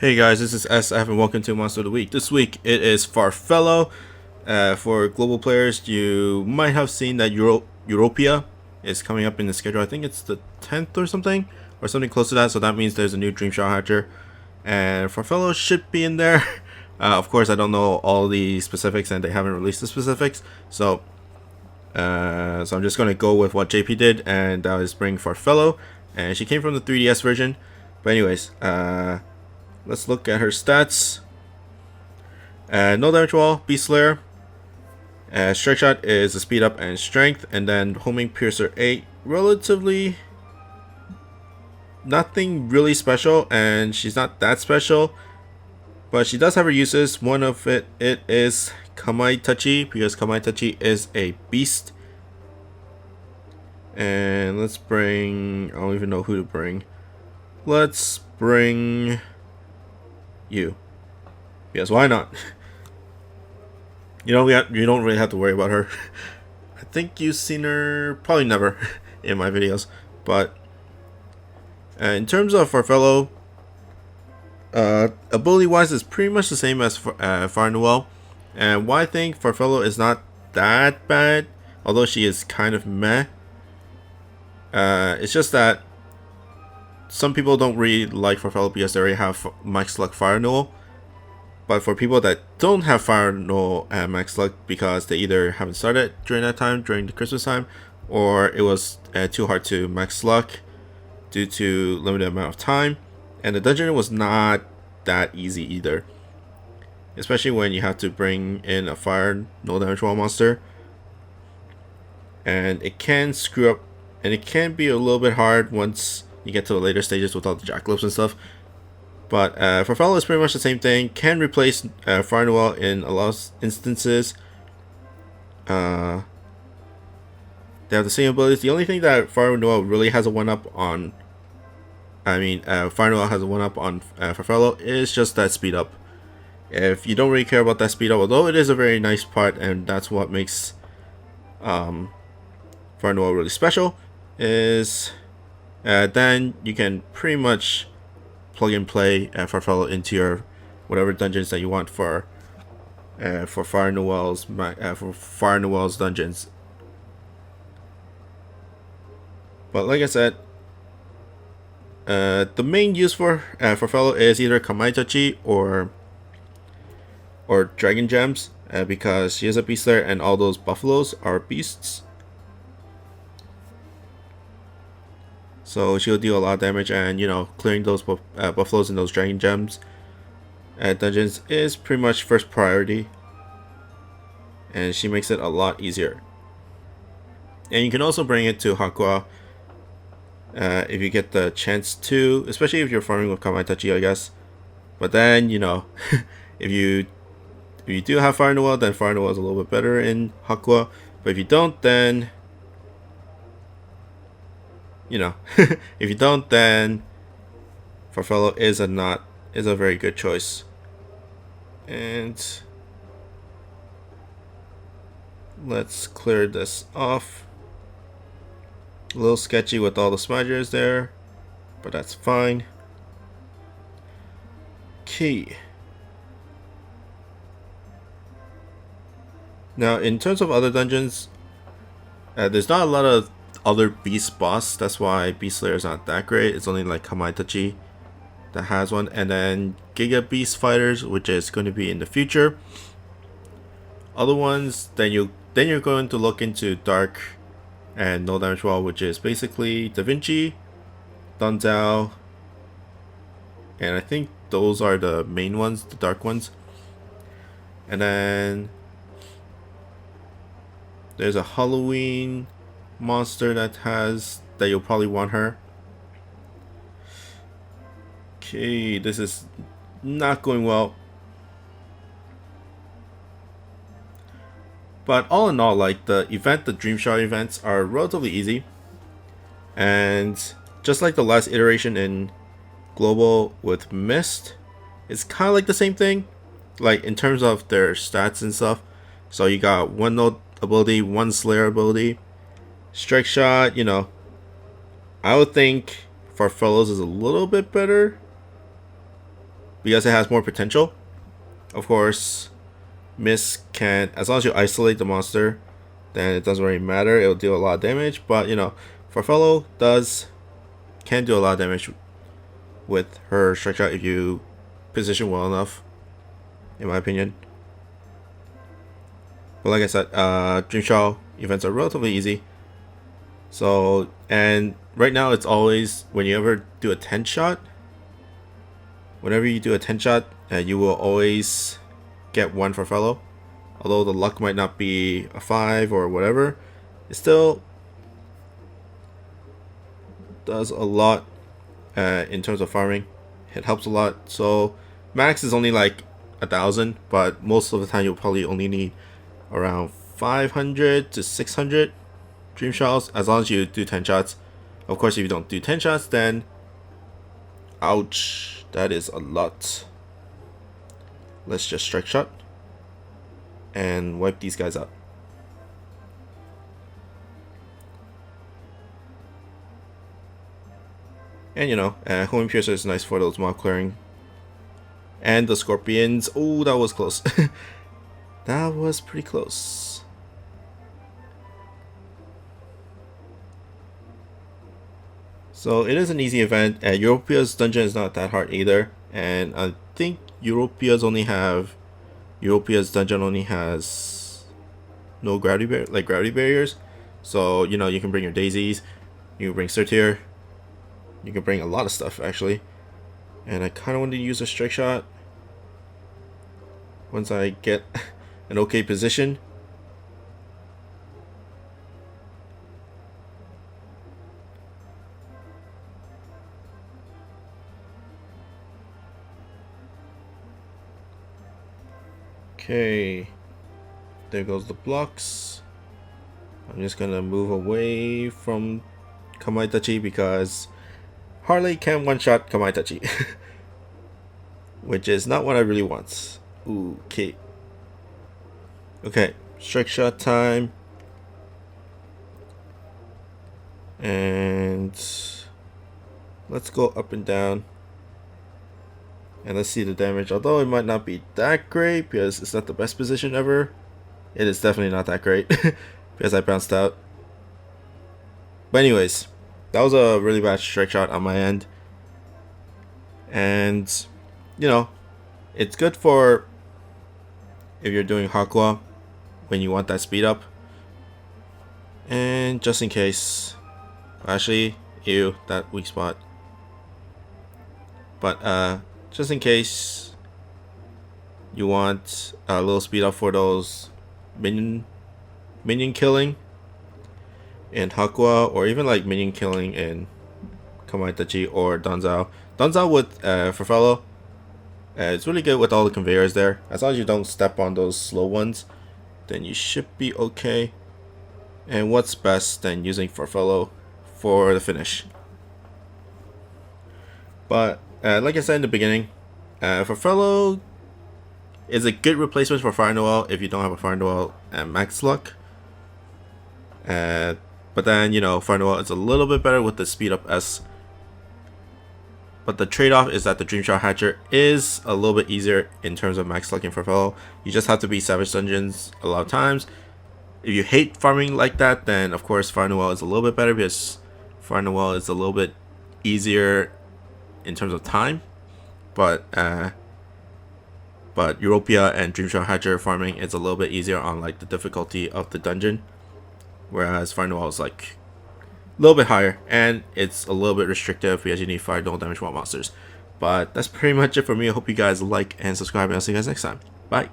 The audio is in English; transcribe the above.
Hey guys, this is SF and welcome to Monster of the Week. This week it is Farfarello. For global players, you might have seen that Europia is coming up in the schedule. I think it's the 10th or something close to that. So that means there's a new Dream Sharl hatcher, and Farfarello should be in there. Of course, I don't know all the specifics, and they haven't released the specifics. So I'm just gonna go with what JP did, and that is bring Farfarello, and she came from the 3DS version. But anyways, let's look at her stats. No damage wall, Beast Slayer. Strike Shot is a speed up and strength, and then Homing Piercer 8. Relatively nothing really special, and she's not that special, but she does have her uses. One of it is Kamai Tachi, because Kamai Tachi is a beast. And let's bring, I don't even know who to bring. Let's bring you. Yes, why not? You don't really have to worry about her. I think you've seen her probably never in my videos, but in terms of Farfarello, ability wise is pretty much the same as Farfarello. And why I think Farfarello is not that bad, although she is kind of meh, it's just that some people don't really like Farfarello because they already have Max Luck Farfarello. But for people that don't have Farfarello and Max Luck because they either haven't started during that time, during the Christmas time, or it was too hard to Max Luck due to limited amount of time, and the dungeon was not that easy either. Especially when you have to bring in a fire no damage wall monster. And it can screw up, and it can be a little bit hard once you get to the later stages with all the jackalopes and stuff. But Farfarello is pretty much the same thing. Can replace Farfarello in a lot of instances. They have the same abilities. The only thing that Farfarello really has a one-up on, Farfarello has a one-up on Farfarello is just that speed up. If you don't really care about that speed up, although it is a very nice part, and that's what makes Farfarello really special, is then you can pretty much plug and play Farfarello into your whatever dungeons that you want for Farfarello's dungeons. But like I said, the main use for Farfarello is either Kamai Tachi or Dragon Gems, because she is a beast there, and all those buffaloes are beasts. So she'll deal a lot of damage, and clearing those buffaloes and those dragon gems at dungeons is pretty much first priority, and she makes it a lot easier. And you can also bring it to Hakua if you get the chance to, especially if you're farming with Kamai Tachi, I guess. But then if you do have Farfarello, then Farfarello is a little bit better in Hakua. But if you don't, then if you don't, then Farfarello is a very good choice. And let's clear this off. A little sketchy with all the smudgers there, but that's fine. Okay. Now, in terms of other dungeons, there's not a lot of other beast boss. That's why Beast Slayer is not that great. It's only like Kamai Tachi that has one, and then Giga Beast Fighters, which is going to be in the future. Other ones, then you're going to look into Dark and No Damage Wall, which is basically Da Vinci, Dunzao, and I think those are the main ones, the dark ones. And then there's a Halloween monster that you'll probably want her. Okay, this is not going well. But all in all, like the Dream Sharl events are relatively easy. And just like the last iteration in Global with Mist, it's kind of like the same thing, like in terms of their stats and stuff. So you got one node ability, one Slayer ability, Strike Shot. I would think Farfarello's is a little bit better. because it has more potential. Of course, Miss can, as long as you isolate the monster, then it doesn't really matter. It'll deal a lot of damage. But you know, Farfarello can do a lot of damage with her strike shot if you position well enough, in my opinion. But like I said, Dream Sharl events are relatively easy. So, and right now it's always, when you ever do a 10 shot, whenever you do a 10 shot, you will always get one Farfarello. Although the luck might not be a 5 or whatever, it still does a lot in terms of farming. It helps a lot. So max is only like 1,000, but most of the time you'll probably only need around 500 to 600 Dream Sharls, as long as you do 10 shots. Of course, if you don't do 10 shots, then ouch, that is a lot. Let's just strike shot and wipe these guys out. And you know, Homing Piercer is nice for those mob clearing. And the Scorpions, oh, that was close. That was pretty close. So it is an easy event. Europea's dungeon is not that hard either, and I think Europea's dungeon only has no gravity barriers. So you know, you can bring your daisies, you can bring Sirtir, you can bring a lot of stuff actually. And I kind of want to use a strike shot once I get an okay position. Okay, there goes the blocks. I'm just gonna move away from Kamaitachi because Harley can one-shot Kamaitachi, which is not what I really want. Okay. Okay, strike shot time. And let's go up and down. And let's see the damage. Although it might not be that great because it's not the best position ever, it is definitely not that great because I bounced out. But anyways, that was a really bad strike shot on my end. And you know, it's good for if you're doing Hakwa when you want that speed up. And just in case, actually, ew, that weak spot. But just in case you want a little speed up for those minion killing in Hakwa, or even like minion killing in Kamaitachi or Danzao. Danzao with Farfarello, it's really good with all the conveyors there. As long as you don't step on those slow ones, then you should be okay. And what's best than using Farfarello for the finish? But like I said in the beginning, Farfarello is a good replacement for Fire Noel if you don't have a Fire Noel and max luck. But then, you know, Fire Noel is a little bit better with the speed up S. But the trade-off is that the Dream Sharl Hatcher is a little bit easier in terms of max luck in Farfarello. You just have to beat Savage Dungeons a lot of times. If you hate farming like that, then of course Fire Noel is a little bit better because Fire Noel is a little bit easier in terms of time. But Europea and Dream Sharl Hatcher farming is a little bit easier on like the difficulty of the dungeon. Whereas Fire Noel is like a little bit higher, and it's a little bit restrictive because you need 5 no damage wall monsters. But that's pretty much it for me. I hope you guys like and subscribe, and I'll see you guys next time. Bye.